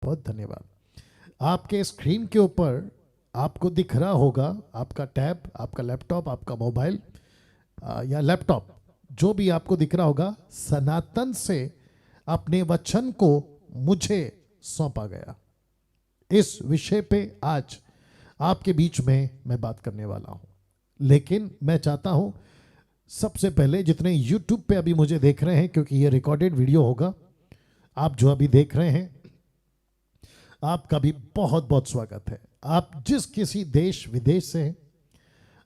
बहुत धन्यवाद। आपके स्क्रीन के ऊपर आपको दिख रहा होगा आपका टैब, आपका लैपटॉप, आपका मोबाइल या लैपटॉप, जो भी आपको दिख रहा होगा, सनातन से अपने वचन को मुझे सौंपा गया। इस विषय पे आज आपके बीच में मैं बात करने वाला हूं। लेकिन मैं चाहता हूं सबसे पहले जितने YouTube पे अभी मुझे देख रहे हैं, क्योंकि ये रिकॉर्डेड वीडियो होगा, आप जो अभी देख रहे हैं आपका भी बहुत बहुत स्वागत है। आप जिस किसी देश विदेश से हैं,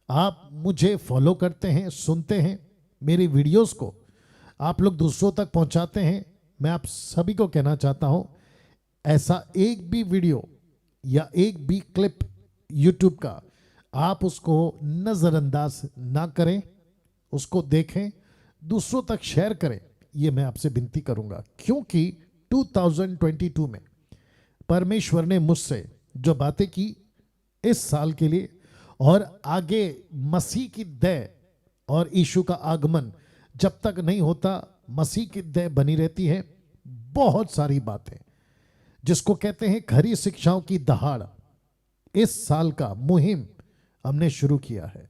आप मुझे फॉलो करते हैं, सुनते हैं, मेरी वीडियोस को आप लोग दूसरों तक पहुंचाते हैं। मैं आप सभी को कहना चाहता हूं, ऐसा एक भी वीडियो या एक भी क्लिप YouTube का आप उसको नज़रअंदाज ना करें, उसको देखें, दूसरों तक शेयर करें, ये मैं आपसे विनती करूंगा। क्योंकि 2022 में परमेश्वर ने मुझसे जो बातें की इस साल के लिए, और आगे मसीह की दया और यीशु का आगमन जब तक नहीं होता, मसीह की दया बनी रहती है। बहुत सारी बातें जिसको कहते हैं खरी शिक्षाओं की दहाड़, इस साल का मुहिम हमने शुरू किया है।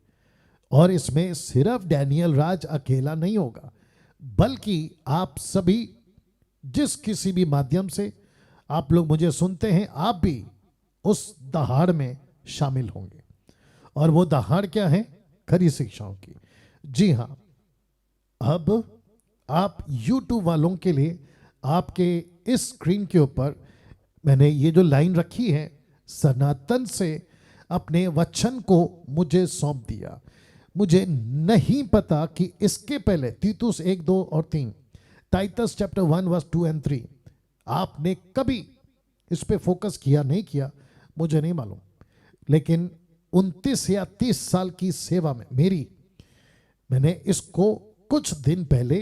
और इसमें सिर्फ डैनियल राज अकेला नहीं होगा, बल्कि आप सभी जिस किसी भी माध्यम से आप लोग मुझे सुनते हैं, आप भी उस दहाड़ में शामिल होंगे। और वो दहाड़ क्या है? खरी शिक्षाओं की। जी हां, अब आप YouTube वालों के लिए आपके इस स्क्रीन के ऊपर मैंने ये जो लाइन रखी है, सनातन से अपने वचन को मुझे सौंप दिया। मुझे नहीं पता कि इसके पहले तीतुस 1, 2 और 3, टाइटस चैप्टर 1 वर्स 2 एंड 3 आपने कभी इस पे फोकस किया नहीं किया, मुझे नहीं मालूम। लेकिन 29 या 30 साल की सेवा में मैंने इसको कुछ दिन पहले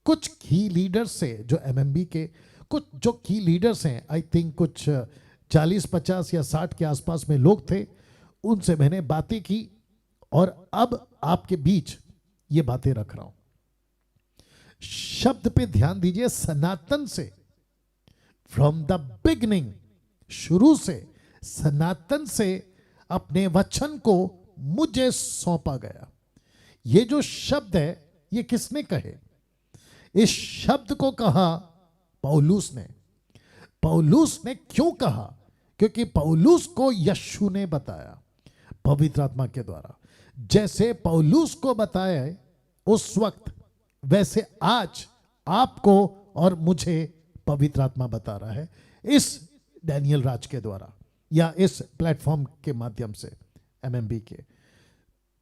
कुछ की लीडर्स से, जो MMB के कुछ जो की लीडर्स हैं, आई थिंक कुछ 40, 50 या 60 के आसपास में लोग थे, उनसे मैंने बातें की और अब आपके बीच ये बातें रख रहा हूं। शब्द पे ध्यान दीजिए, सनातन से, फ्रॉम द बिगनिंग, शुरू से, सनातन से अपने वचन को मुझे सौंपा गया। ये जो शब्द है, ये किसने कहे? इस शब्द को कहा पौलुस ने। पौलुस ने क्यों कहा? क्योंकि पौलुस को यीशु ने बताया पवित्र आत्मा के द्वारा। जैसे पौलुस को बताया उस वक्त, वैसे आज आपको और मुझे पवित्र आत्मा बता रहा है इस डैनियल राज के द्वारा या इस प्लेटफॉर्म के माध्यम से, MMB के।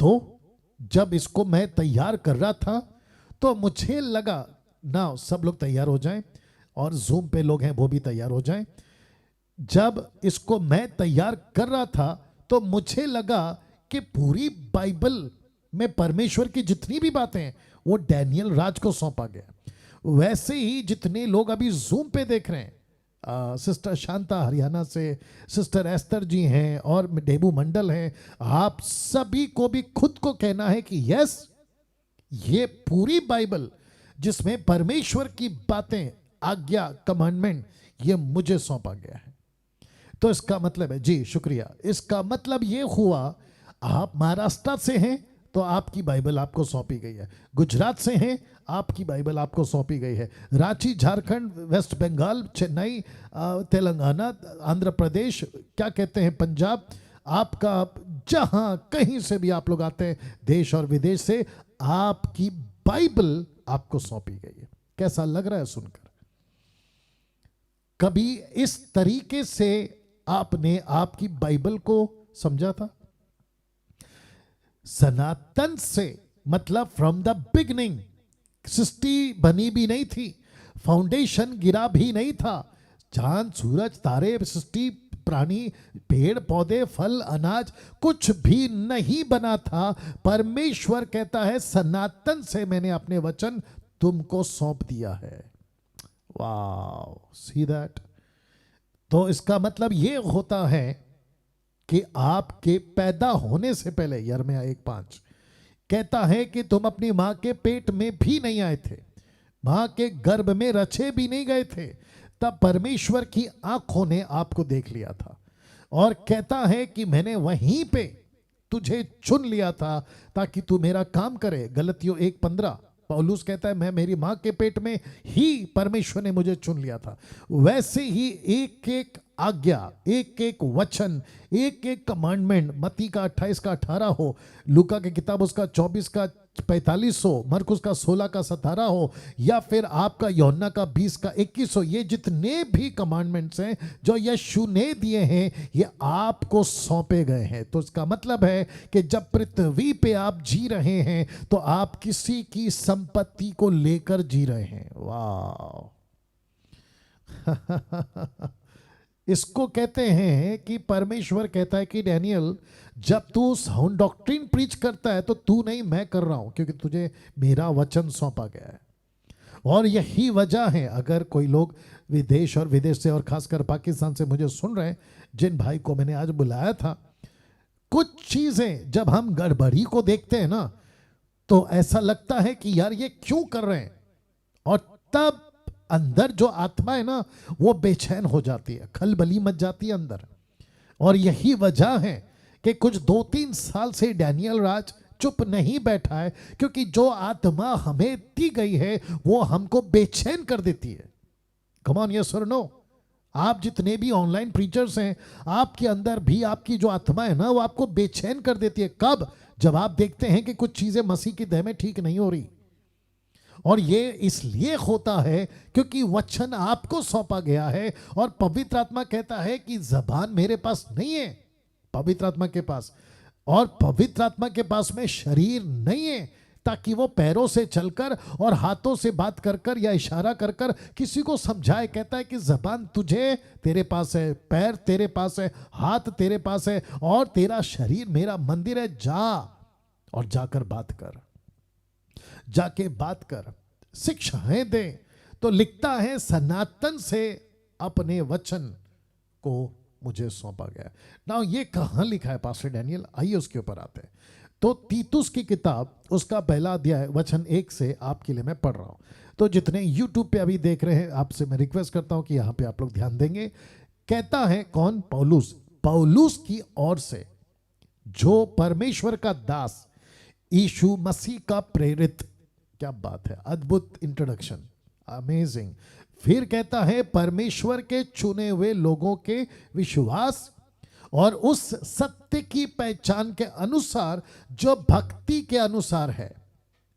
तो जब इसको मैं तैयार कर रहा था तो मुझे लगा ना, सब लोग तैयार हो जाएं और जूम पे लोग हैं वो भी तैयार हो जाएं। जब इसको मैं तैयार कर रहा था तो मुझे लगा कि पूरी बाइबल में परमेश्वर की जितनी भी बातें हैं वो डैनियल राज को सौंपा गया। वैसे ही जितने लोग अभी जूम पे देख रहे हैं, सिस्टर शांता हरियाणा से, सिस्टर एस्तर जी हैं और डेबू मंडल हैं, आप सभी को भी खुद को कहना है कि यस, ये पूरी बाइबल जिसमें परमेश्वर की बातें, आज्ञा, कमांडमेंट, ये मुझे सौंपा गया है। तो इसका मतलब है, जी शुक्रिया, इसका मतलब ये हुआ, आप महाराष्ट्र से हैं तो आपकी बाइबल आपको सौंपी गई है, गुजरात से हैं आपकी बाइबल आपको सौंपी गई है, रांची, झारखंड, वेस्ट बंगाल, चेन्नई, तेलंगाना, आंध्र प्रदेश, क्या कहते हैं, पंजाब, आपका जहां कहीं से भी आप लोग आते हैं, देश और विदेश से, आपकी बाइबल आपको सौंपी गई है। कैसा लग रहा है सुनकर? कभी इस तरीके से आपने आपकी बाइबल को समझा था? सनातन से मतलब फ्रॉम द बिगनिंग, सृष्टि बनी भी नहीं थी, फाउंडेशन गिरा भी नहीं था, चांद, सूरज, तारे, सृष्टि, प्राणी, पेड़ पौधे, फल, अनाज, कुछ भी नहीं बना था। परमेश्वर कहता है सनातन से मैंने अपने वचन तुमको सौंप दिया है। वाव, सी दैट। तो इसका मतलब ये होता है कि आपके पैदा होने से पहले, यिर्मयाह 1:5 कहता है कि तुम अपनी मां के पेट में भी नहीं आए थे, मां के गर्भ में रचे भी नहीं गए थे, तब परमेश्वर की आंखों ने आपको देख लिया था और कहता है कि मैंने वहीं पे तुझे चुन लिया था ताकि तू मेरा काम करे। गलतियों 1:15 पौलुस कहता है मैं मेरी मां के पेट में ही परमेश्वर ने मुझे चुन लिया था। वैसे ही एक एक आज्ञा, एक एक वचन, एक एक कमांडमेंट, मत्ती का 28 का 18 हो, लूका की किताब उसका 24 का 45 हो, मरकुस का 16 का 17 हो, या फिर आपका यूहन्ना का 20 का 21 हो, ये जितने भी कमांडमेंट्स हैं जो यीशु ने दिए हैं ये आपको सौंपे गए हैं। तो इसका मतलब है कि जब पृथ्वी पे आप जी रहे हैं तो आप किसी की संपत्ति को लेकर जी रहे हैं। वाह इसको कहते हैं कि परमेश्वर कहता है कि डैनियल जब तू साउंड डॉक्ट्रिन प्रीच करता है तो तू नहीं, मैं कर रहा हूं, क्योंकि तुझे मेरा वचन सौंपा गया है। और यही वजह है, अगर कोई लोग विदेश और विदेश से और खासकर पाकिस्तान से मुझे सुन रहे हैं, जिन भाई को मैंने आज बुलाया था, कुछ चीजें जब हम गड़बड़ी को देखते हैं ना तो ऐसा लगता है कि यार ये क्यों कर रहे हैं, और तब अंदर जो आत्मा है ना वो बेचैन हो जाती है, खलबली मच जाती है अंदर। और यही वजह है कि कुछ 2-3 साल से डैनियल राज चुप नहीं बैठा है, क्योंकि जो आत्मा हमें दी गई है वो हमको बेचैन कर देती है। कम ऑन, यस और नो। आप जितने भी ऑनलाइन प्रीचर्स हैं, आपके अंदर भी आपकी जो आत्मा है ना वो आपको बेचैन कर देती है। कब? जब आप देखते हैं कि कुछ चीजें मसीह की देह में ठीक नहीं हो रही। और ये इसलिए होता है क्योंकि वचन आपको सौंपा गया है, और पवित्र आत्मा कहता है कि जबान मेरे पास नहीं है, पवित्र आत्मा के पास, और पवित्र आत्मा के पास में शरीर नहीं है ताकि वो पैरों से चलकर और हाथों से बात कर कर या इशारा कर कर किसी को समझाए। कहता है कि जबान तुझे, तेरे पास है, पैर तेरे पास है, हाथ तेरे पास है, और तेरा शरीर मेरा मंदिर है। जा और जाकर बात कर, जाके बात कर, शिक्षाएं दे। तो लिखता है सनातन से अपने वचन को मुझे सौंपा गया। नाउ ये कहां लिखा है पास्टर डैनियल? आइए उसके ऊपर आते हैं। तो तीतुस की किताब उसका पहला अध्याय वचन 1 से आपके लिए मैं पढ़ रहा हूं। तो जितने यूट्यूब पे अभी देख रहे हैं, आपसे मैं रिक्वेस्ट करता हूं कि यहां पे आप लोग ध्यान देंगे। कहता है कौन? पौलुस। पौलुस की ओर से, जो परमेश्वर का दास, यीशु मसीह का प्रेरित। क्या बात है, अद्भुत इंट्रोडक्शन, अमेजिंग। फिर कहता है परमेश्वर के चुने हुए लोगों के विश्वास और उस सत्य की पहचान के अनुसार जो भक्ति के अनुसार है।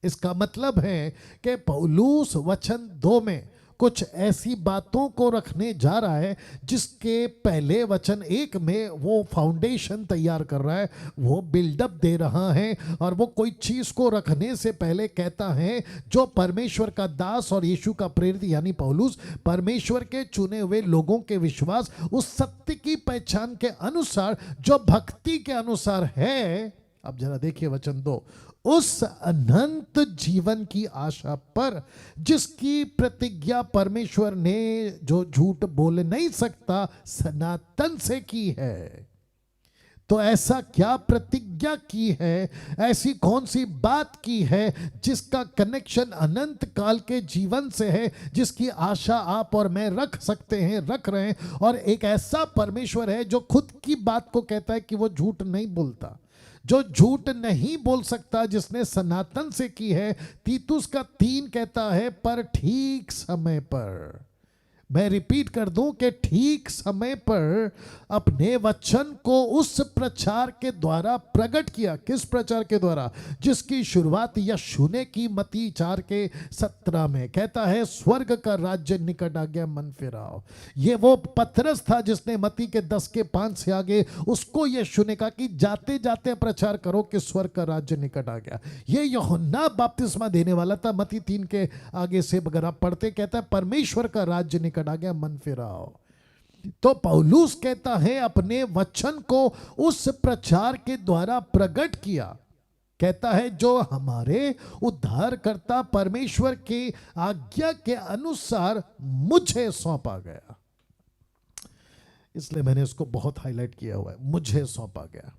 इसका मतलब है कि पौलुस वचन 2 में कुछ ऐसी बातों को रखने जा रहा है जिसके पहले वचन 1 में वो फाउंडेशन तैयार कर रहा है, वो बिल्डअप दे रहा है। और वो कोई चीज को रखने से पहले कहता है जो परमेश्वर का दास और यीशु का प्रेरित यानी पौलुस, परमेश्वर के चुने हुए लोगों के विश्वास उस सत्य की पहचान के अनुसार जो भक्ति के अनुसार है। अब जरा देखिए वचन 2, उस अनंत जीवन की आशा पर जिसकी प्रतिज्ञा परमेश्वर ने, जो झूठ बोल नहीं सकता, सनातन से की है। तो ऐसा क्या प्रतिज्ञा की है, ऐसी कौन सी बात की है जिसका कनेक्शन अनंत काल के जीवन से है, जिसकी आशा आप और मैं रख सकते हैं, रख रहे हैं। और एक ऐसा परमेश्वर है जो खुद की बात को कहता है कि वो झूठ नहीं बोलता, जो झूठ नहीं बोल सकता, जिसने सनातन से की है। तीतुस का 3 कहता है पर ठीक समय पर। मैं रिपीट कर दूं कि ठीक समय पर अपने वचन को उस प्रचार के द्वारा प्रकट किया। किस प्रचार के द्वारा? जिसकी शुरुआत यीशु ने की मत्ती 4:17 में। कहता है स्वर्ग का राज्य निकट आ गया, मन फिराओ। ये वो पतरस था जिसने मत्ती के 10:5 से आगे उसको यीशु ने कहा कि जाते जाते प्रचार करो कि स्वर्ग का राज्य निकट आ गया। ये यूहन्ना बपतिस्मा देने वाला था। मत्ती 3 के आगे से अगर आप पढ़ते, कहता है परमेश्वर का राज्य निकट आ गया, मन फिराओ। तो पौलुस कहता है अपने वचन को उस प्रचार के द्वारा प्रकट किया। कहता है जो हमारे उद्धारकर्ता परमेश्वर की आज्ञा के अनुसार मुझे सौंपा गया। इसलिए मैंने इसको बहुत हाईलाइट किया हुआ है, मुझे सौंपा गया।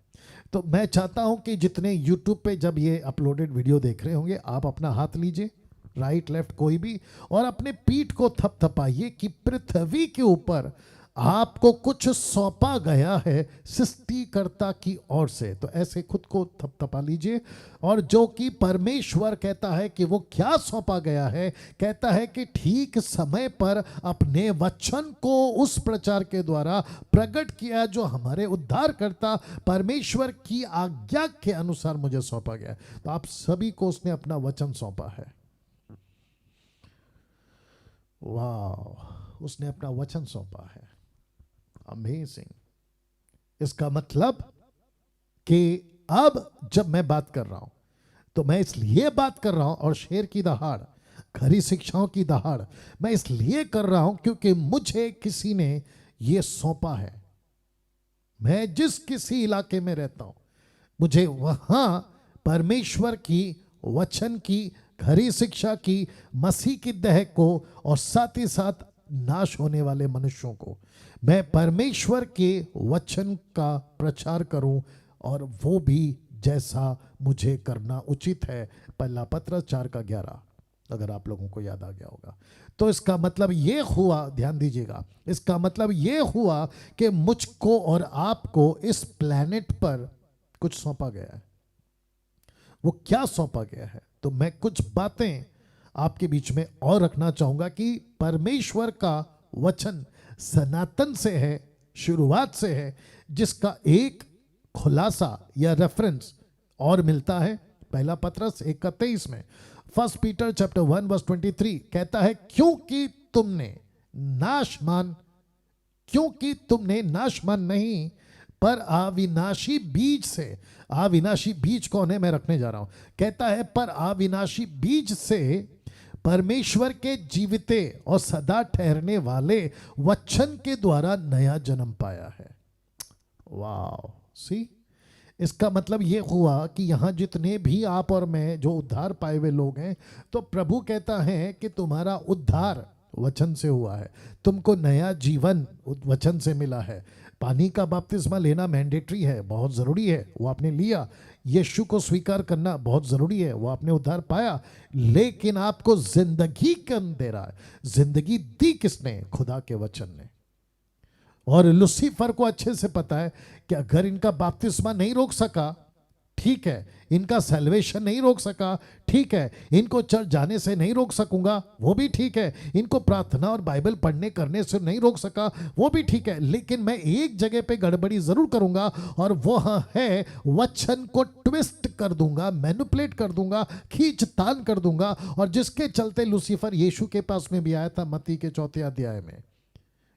तो मैं चाहता हूं कि जितने YouTube पे जब ये अपलोडेड वीडियो देख रहे होंगे, आप अपना हाथ लीजिए राइट लेफ्ट कोई भी, और अपने पीठ को थपथपाइए कि पृथ्वी के ऊपर आपको कुछ सौंपा गया है सृष्टिकर्ता की ओर से। तो ऐसे खुद को थपथपा लीजिए। और जो कि परमेश्वर कहता है कि वो क्या सौंपा गया है, कहता है कि ठीक समय पर अपने वचन को उस प्रचार के द्वारा प्रकट किया जो हमारे उद्धारकर्ता परमेश्वर की आज्ञा के अनुसार मुझे सौंपा गया। तो आप सभी को उसने अपना वचन सौंपा है। वाह, उसने अपना वचन सौंपा है। अमेजिंग। इसका मतलब कि अब जब मैं बात कर रहा हूं तो मैं इसलिए बात कर रहा हूं, और शेर की दहाड़, खरी शिक्षाओं की दहाड़ मैं इसलिए कर रहा हूं क्योंकि मुझे किसी ने यह सौंपा है। मैं जिस किसी इलाके में रहता हूं, मुझे वहां परमेश्वर की वचन की, खरी शिक्षा की, मसीह की दह को, और साथ ही साथ नाश होने वाले मनुष्यों को मैं परमेश्वर के वचन का प्रचार करूं, और वो भी जैसा मुझे करना उचित है। पहला पत्रस 4:11, अगर आप लोगों को याद आ गया होगा। तो इसका मतलब ये हुआ, ध्यान दीजिएगा, इसका मतलब ये हुआ कि मुझको और आपको इस प्लेनेट पर कुछ सौंपा गया है। वो क्या सौंपा गया है, तो मैं कुछ बातें आपके बीच में और रखना चाहूंगा कि परमेश्वर का वचन सनातन से है, शुरुआत से है, जिसका एक खुलासा या रेफरेंस और मिलता है पहला पत्रस 1:23 में। 1 पीटर चैप्टर 1:23 कहता है, क्योंकि तुमने नाशमान नहीं पर अविनाशी बीज से, अविनाशी बीज कौन है मैं रखने जा रहा हूं, कहता है पर अविनाशी बीज से परमेश्वर के जीविते और सदा ठहरने वाले वचन के द्वारा नया जन्म पाया है। वाह, सी, इसका मतलब यह हुआ कि यहां जितने भी आप और मैं जो उद्धार पाए हुए लोग हैं, तो प्रभु कहता है कि तुम्हारा उद्धार वचन से हुआ है, तुमको नया जीवन वचन से मिला है। पानी का बपतिस्मा लेना मैंडेटरी है, बहुत ज़रूरी है, वो आपने लिया। यीशु को स्वीकार करना बहुत ज़रूरी है, वो आपने उद्धार पाया। लेकिन आपको जिंदगी कौन दे रहा है? जिंदगी दी किसने? खुदा के वचन ने। और लूसीफर को अच्छे से पता है कि अगर इनका बपतिस्मा नहीं रोक सका, ठीक है, इनका सैल्वेशन नहीं रोक सका, ठीक है, इनको चर्च जाने से नहीं रोक सकूंगा, वो भी ठीक है, इनको प्रार्थना और बाइबल पढ़ने करने से नहीं रोक सका, वो भी ठीक है, लेकिन मैं एक जगह पे गड़बड़ी जरूर करूंगा, और वो है वचन को ट्विस्ट कर दूंगा, मैनिपुलेट कर दूंगा, खींचतान कर दूंगा। और जिसके चलते लूसीफर यीशु के पास में भी आया था, मत्ती के 4 अध्याय में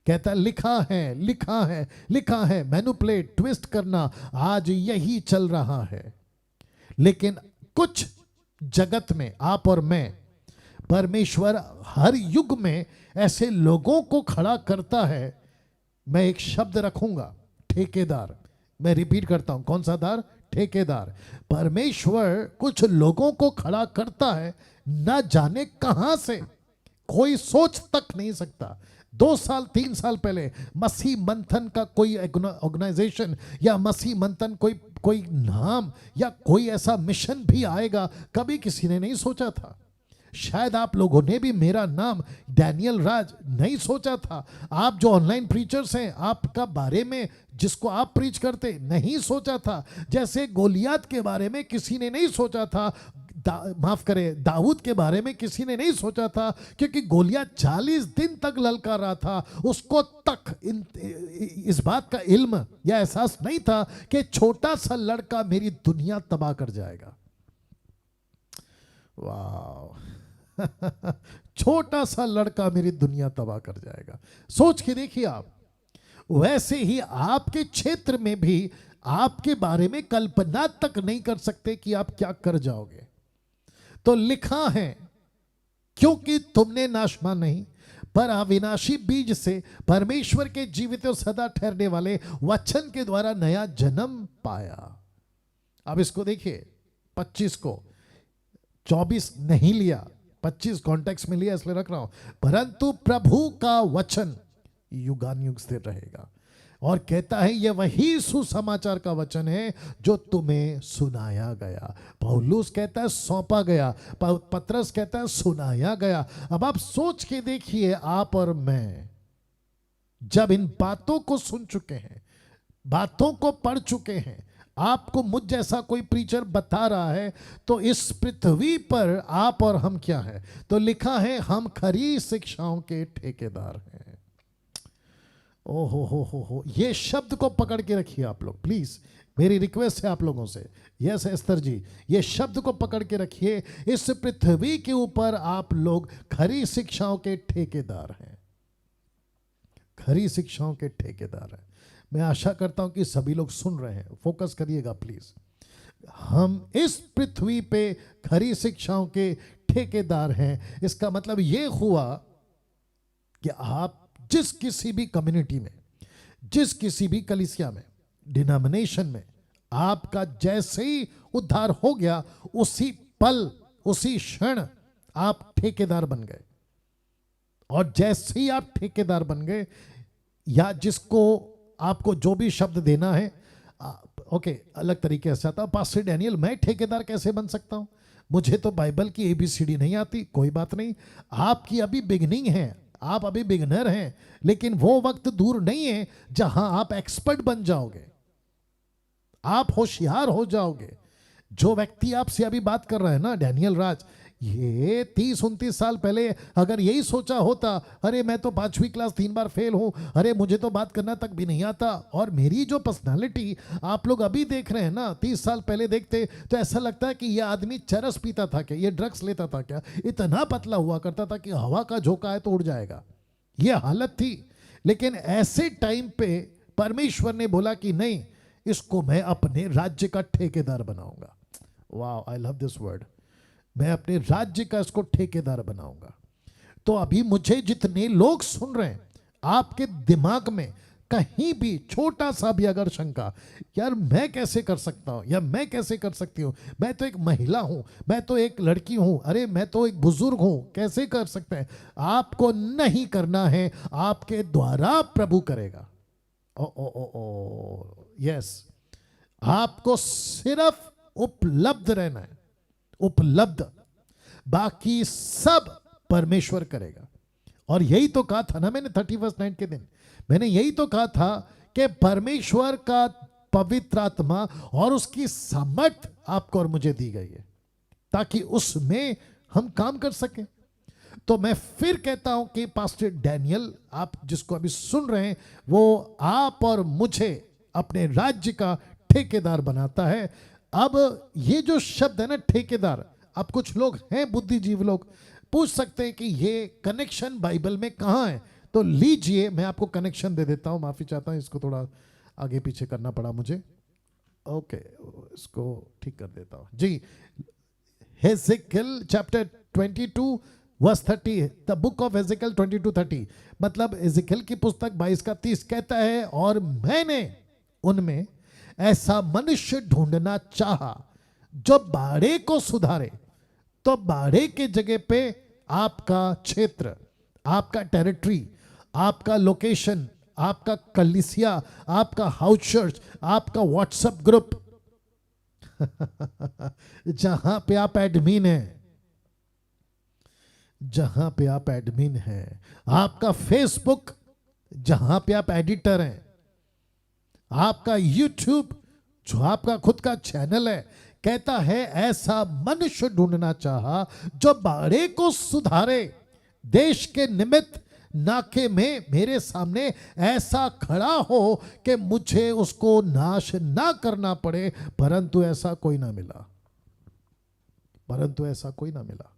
कहता है, लिखा है, लिखा है, लिखा है। मैनिपुलेट, ट्विस्ट करना आज यही चल रहा है। लेकिन कुछ जगत में आप और मैं, परमेश्वर हर युग में ऐसे लोगों को खड़ा करता है। मैं एक शब्द रखूंगा, ठेकेदार। मैं रिपीट करता हूं, कौन सा दार? ठेकेदार। परमेश्वर कुछ लोगों को खड़ा करता है, ना जाने कहां से, कोई सोच तक नहीं सकता। 2 साल 3 साल पहले मसीह मंथन का कोई ऑर्गेनाइजेशन या मसीह मंथन कोई नाम या कोई ऐसा मिशन भी आएगा, कभी किसी ने नहीं सोचा था। शायद आप लोगों ने भी मेरा नाम डैनियल राज नहीं सोचा था। आप जो ऑनलाइन प्रीचर्स हैं, आपका बारे में जिसको आप प्रीच करते, नहीं सोचा था। जैसे गोलियात के बारे में किसी ने नहीं सोचा था, माफ करें, दाऊद के बारे में किसी ने नहीं सोचा था, क्योंकि गोलियात 40 दिन तक ललका रहा था। उसको तक इस बात का इल्म या एहसास नहीं था कि छोटा सा लड़का मेरी दुनिया तबाह कर जाएगा। वाह छोटा सा लड़का मेरी दुनिया तबाह कर जाएगा। सोच के देखिए आप। वैसे ही आपके क्षेत्र में भी आपके बारे में कल्पना तक नहीं कर सकते कि आप क्या कर जाओगे। तो लिखा है, क्योंकि तुमने नाशमान नहीं पर अविनाशी बीज से परमेश्वर के जीवित और सदा ठहरने वाले वचन के द्वारा नया जन्म पाया। अब इसको देखिए, 25 को 24 नहीं लिया, 25 कॉन्टेक्स्ट में लिया, इसलिए रख रहा हूं। परंतु प्रभु का वचन युगानुयुग स्थिर रहेगा। और कहता है ये वही सुसमाचार का वचन है जो तुम्हें सुनाया गया। पौलुस कहता है सौंपा गया, पतरस कहता है सुनाया गया। अब आप सोच के देखिए, आप और मैं जब इन बातों को सुन चुके हैं, बातों को पढ़ चुके हैं, आपको मुझ जैसा कोई प्रीचर बता रहा है, तो इस पृथ्वी पर आप और हम क्या है? तो लिखा है हम खरी शिक्षाओं के ठेकेदार हैं। ओहो हो, ये शब्द को पकड़ के रखिए आप लोग प्लीज, मेरी रिक्वेस्ट है आप लोगों से। यस एस्तर जी, ये शब्द को पकड़ के रखिए। इस पृथ्वी के ऊपर आप लोग खरी शिक्षाओं के ठेकेदार हैं, खरी शिक्षाओं के ठेकेदार हैं। मैं आशा करता हूं कि सभी लोग सुन रहे हैं, फोकस करिएगा प्लीज। हम इस पृथ्वी पे खरी शिक्षाओं के ठेकेदार हैं। इसका मतलब यह हुआ कि आप जिस किसी भी कम्युनिटी में, जिस किसी भी कलीसिया में, डिनोमिनेशन में, आपका जैसे ही उद्धार हो गया, उसी पल, उसी क्षण आप ठेकेदार बन गए। और जैसे ही आप ठेकेदार बन गए, या जिसको आपको जो भी शब्द देना है, ओके, अलग तरीके से आता, पास्टर डैनियल मैं ठेकेदार कैसे बन सकता हूं? मुझे तो बाइबल की ABCD नहीं आती। कोई बात नहीं, आपकी अभी बिगनिंग है, आप अभी बिगनर हैं, लेकिन वो वक्त दूर नहीं है जहां आप एक्सपर्ट बन जाओगे, आप होशियार हो जाओगे। जो व्यक्ति आपसे अभी बात कर रहा है ना, डैनियल राज, ये 30-29 साल पहले अगर यही सोचा होता, अरे मैं तो 5वीं क्लास 3 बार फेल हूं, अरे मुझे तो बात करना तक भी नहीं आता, और मेरी जो पर्सनालिटी आप लोग अभी देख रहे हैं ना, 30 साल पहले देखते तो ऐसा लगता है कि ये आदमी चरस पीता था क्या, ये ड्रग्स लेता था क्या, इतना पतला हुआ करता था कि हवा का झोंका है तो उड़ जाएगा, ये हालत थी। लेकिन ऐसे टाइम पे परमेश्वर ने बोला कि नहीं, इसको मैं अपने राज्य का ठेकेदार बनाऊंगा। वाह, आई लव दिस वर्ड, मैं अपने राज्य का इसको ठेकेदार बनाऊंगा। तो अभी मुझे जितने लोग सुन रहे हैं, आपके दिमाग में कहीं भी छोटा सा भी अगर शंका, यार मैं कैसे कर सकता हूं, या मैं कैसे कर सकती हूं, मैं तो एक महिला हूं, मैं तो एक लड़की हूं, अरे मैं तो एक बुजुर्ग हूं, कैसे कर सकते हैं? आपको नहीं करना है, आपके द्वारा प्रभु करेगा। ओ ओ ओ ओ यस, आपको सिर्फ उपलब्ध रहना है, उपलब्ध, बाकी सब परमेश्वर करेगा। और यही तो कहा था ना मैंने 31 नाइट के दिन, मैंने यही तो कहा था कि परमेश्वर का पवित्र आत्मा और उसकी समर्थ आपको और मुझे दी गई है ताकि उसमें हम काम कर सकें। तो मैं फिर कहता हूं कि पास्टर डैनियल, आप जिसको अभी सुन रहे हैं, वो आप और मुझे अपने राज्य का ठेकेदार बनाता है। अब ये जो शब्द है ना ठेकेदार, अब कुछ लोग हैं बुद्धिजीवी लोग पूछ सकते हैं कि ये कनेक्शन बाइबल में कहां है, तो लीजिए मैं आपको कनेक्शन दे देता हूं। माफी चाहता हूं, इसको थोड़ा आगे पीछे करना पड़ा मुझे। ओके, इसको ठीक कर देता हूं जी। Ezekiel chapter 22 verse 30, the book of Ezekiel 22:30, मतलब हेजेकियल की पुस्तक 22:30 कहता है, और मैंने उनमें ऐसा मनुष्य ढूंढना चाहा जो बाड़े को सुधारे। तो बाड़े के जगह पे आपका क्षेत्र, आपका टेरिटरी, आपका लोकेशन, आपका कलीसिया, आपका हाउस चर्च, आपका व्हाट्सएप ग्रुप जहां पे आप एडमिन हैं, जहां पे आप एडमिन हैं, आपका फेसबुक जहां पे आप एडिटर हैं, आपका यूट्यूब जो आपका खुद का चैनल है, कहता है ऐसा मनुष्य ढूंढना चाहा जो बाड़े को सुधारे, देश के निमित्त नाके में मेरे सामने ऐसा खड़ा हो कि मुझे उसको नाश ना करना पड़े, परंतु ऐसा कोई ना मिला, परंतु ऐसा कोई ना मिला,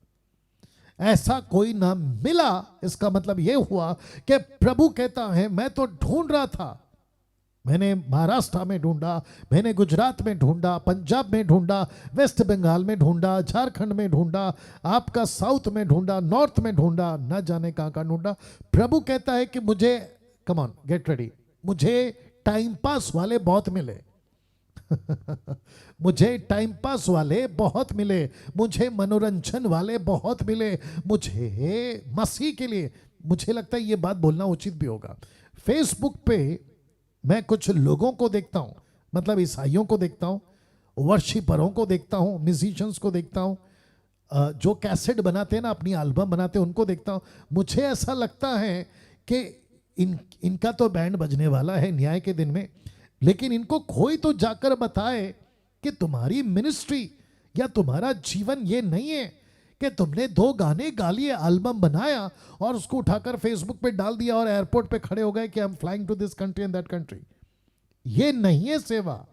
ऐसा कोई ना मिला। इसका मतलब यह हुआ कि प्रभु कहता है मैं तो ढूंढ रहा था, मैंने महाराष्ट्र में ढूंढा, मैंने गुजरात में ढूंढा, पंजाब में ढूंढा, वेस्ट बंगाल में ढूंढा, झारखंड में ढूंढा, आपका साउथ में ढूंढा, नॉर्थ में ढूंढा, न जाने कहां कहां ढूंढा। प्रभु कहता है कि मुझे, कम ऑन गेट रेडी, मुझे टाइम पास वाले बहुत मिले मुझे टाइम पास वाले बहुत मिले, मुझे मनोरंजन वाले बहुत मिले, मुझे मसीह के लिए, मुझे लगता है ये बात बोलना उचित भी होगा, फेसबुक पे मैं कुछ लोगों को देखता हूं, मतलब ईसाइयों को देखता हूं, वर्शिपरों को देखता हूं, म्यूजिशियंस को देखता हूं, जो कैसेट बनाते हैं ना, अपनी एल्बम बनाते हैं, उनको देखता हूं। मुझे ऐसा लगता है कि इनका तो बैंड बजने वाला है न्याय के दिन में, लेकिन इनको कोई तो जाकर बताए कि तुम्हारी मिनिस्ट्री या तुम्हारा जीवन ये नहीं है कि तुमने 2 गाने गा लिए, एल्बम बनाया और उसको उठाकर फेसबुक पे डाल दिया और एयरपोर्ट पे खड़े हो गए कि I am flying to this country and that country. ये नहीं है सेवा,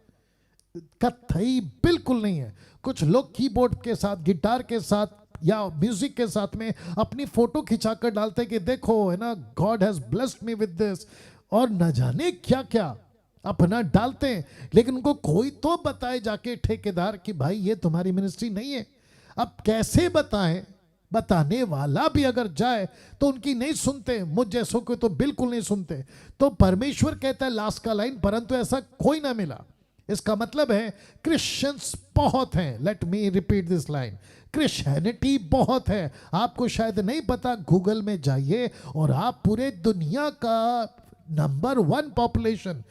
कतई बिल्कुल नहीं है। कुछ लोग कीबोर्ड के साथ, गिटार के साथ या म्यूजिक के साथ में अपनी फोटो खिंचाकर डालते कि देखो है ना, God has blessed me with this, और न जाने क्या क्या अपना डालते हैं, लेकिन उनको कोई तो बताए जाके ठेकेदार कि भाई ये तुम्हारी मिनिस्ट्री नहीं है। अब कैसे बताएं? बताने वाला भी अगर जाए तो उनकी नहीं सुनते, मुझ जैसों को तो बिल्कुल नहीं सुनते। तो परमेश्वर कहता है लास्ट का लाइन, परंतु ऐसा कोई ना मिला। इसका मतलब है क्रिश्चियंस बहुत हैं। Let me repeat this line, Christianity बहुत है। आपको शायद नहीं पता, गूगल में जाइए और आप पूरे दुनिया का number 1 population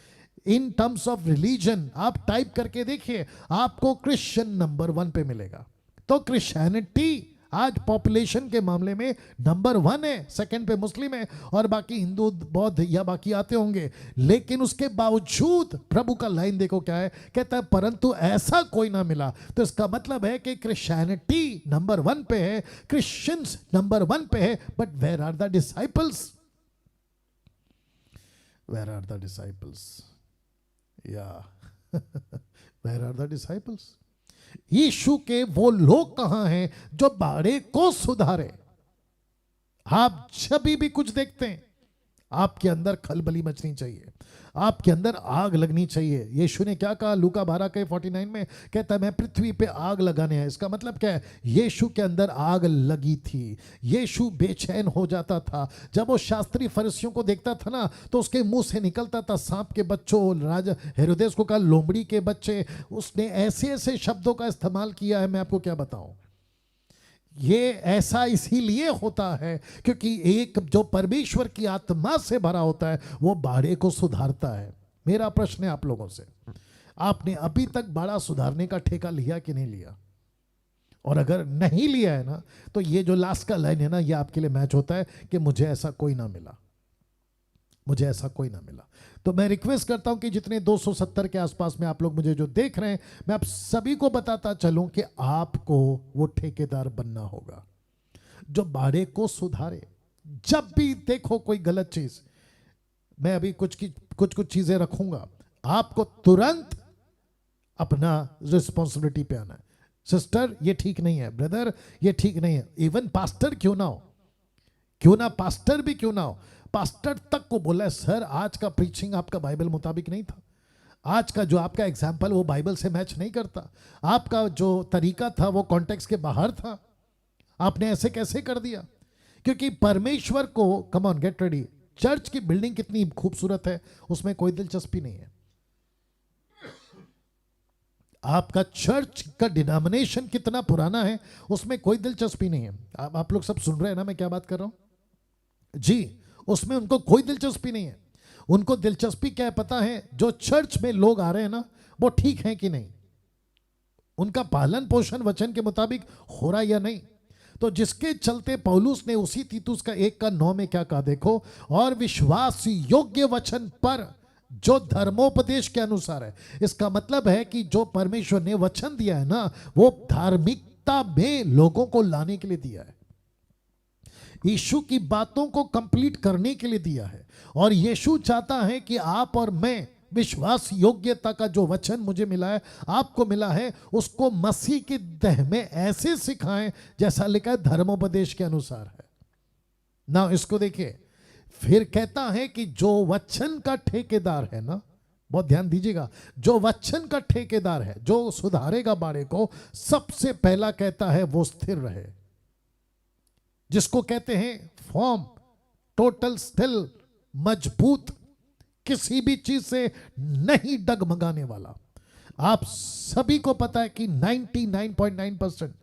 in terms of religion आप टाइप करके देखिए, आपको क्रिश्चियन नंबर 1 पे मिलेगा। तो क्रिश्चियनिटी आज पॉपुलेशन के मामले में नंबर 1 है, सेकंड पे मुस्लिम है, और बाकी हिंदू, बौद्ध या बाकी आते होंगे। लेकिन उसके बावजूद प्रभु का लाइन देखो क्या है, कहता है परंतु ऐसा कोई ना मिला। तो इसका मतलब है कि क्रिश्चियनिटी नंबर 1 पे है, क्रिश्चियंस नंबर 1 पे है, but where are the disciples? Where are the disciples? या वेयर आर द डिसाइपल्स? यीशु के वो लोग कहां हैं जो बाड़े को सुधारे? आप जब भी कुछ देखते हैं, आपके अंदर खलबली मचनी चाहिए, आपके अंदर आग लगनी चाहिए। यीशु ने क्या कहा लूका 12:49 में, कहता है मैं पृथ्वी पे आग लगाने आया। इसका मतलब क्या है? यीशु के अंदर आग लगी थी। यीशु बेचैन हो जाता था जब वो शास्त्री फरीसियों को देखता था ना, तो उसके मुंह से निकलता था सांप के बच्चों, राजा हेरोदेस को कहा लोमड़ी के बच्चे। उसने ऐसे ऐसे शब्दों का इस्तेमाल किया है, मैं आपको क्या बताऊं। ये ऐसा इसीलिए होता है क्योंकि एक जो परमेश्वर की आत्मा से भरा होता है वो बाड़े को सुधारता है। मेरा प्रश्न है आप लोगों से, आपने अभी तक बाड़ा सुधारने का ठेका लिया कि नहीं लिया? और अगर नहीं लिया है ना, तो ये जो लास्ट का लाइन है ना, ये आपके लिए मैच होता है कि मुझे ऐसा कोई ना मिला, मुझे ऐसा कोई ना मिला। तो मैं रिक्वेस्ट करता हूं कि जितने 270 के आसपास में आप लोग मुझे जो देख रहे हैं, मैं आप सभी को बताता चलूं कि आपको वो ठेकेदार बनना होगा जो बाड़े को सुधारे। जब भी देखो कोई गलत चीज, मैं अभी कुछ चीजें रखूंगा, आपको तुरंत अपना रिस्पॉन्सिबिलिटी पे आना है। सिस्टर ये ठीक नहीं है, ब्रदर ये ठीक नहीं है, इवन पास्टर क्यों ना हो, क्यों ना पास्टर भी क्यों ना हो, पास्टर तक को बोला है सर आज का प्रीचिंग आपका बाइबल मुताबिक नहीं था, आज का जो आपका एग्जाम्पल वो बाइबल से मैच नहीं करता, आपका जो तरीका था वो कॉन्टेक्स्ट के बाहर था, आपने ऐसे कैसे कर दिया। क्योंकि परमेश्वर को, come on get ready, church की बिल्डिंग कितनी खूबसूरत है उसमें कोई दिलचस्पी नहीं है, आपका चर्च का डिनोमिनेशन कितना पुराना है उसमें कोई दिलचस्पी नहीं है। आप लोग सब सुन रहे हैं ना मैं क्या बात कर रहा हूं जी? उसमें उनको कोई दिलचस्पी नहीं है। उनको दिलचस्पी क्या है पता है? जो चर्च में लोग आ रहे हैं ना वो ठीक हैं कि नहीं, उनका पालन पोषण वचन के मुताबिक हो रहा या नहीं। तो जिसके चलते पौलुस ने उसी तीतुस का 1:9 में क्या कहा देखो, और विश्वास योग्य वचन पर जो धर्मोपदेश के अनुसार है। इसका मतलब है कि जो परमेश्वर ने वचन दिया है ना, वो धार्मिकता में लोगों को लाने के लिए दिया है, यीशु की बातों को कंप्लीट करने के लिए दिया है। और यीशु चाहता है कि आप और मैं विश्वास योग्यता का जो वचन मुझे मिला है, आपको मिला है, उसको मसीह की देह में ऐसे सिखाएं जैसा लिखा है धर्मोपदेश के अनुसार है ना। इसको देखिए, फिर कहता है कि जो वचन का ठेकेदार है ना, बहुत ध्यान दीजिएगा, जो वचन का ठेकेदार है, जो सुधारेगा बाड़े को, सबसे पहला कहता है वो स्थिर रहे, जिसको कहते हैं फॉर्म, टोटल स्टिल, मजबूत, किसी भी चीज से नहीं डगमगाने वाला। आप सभी को पता है कि 99.9%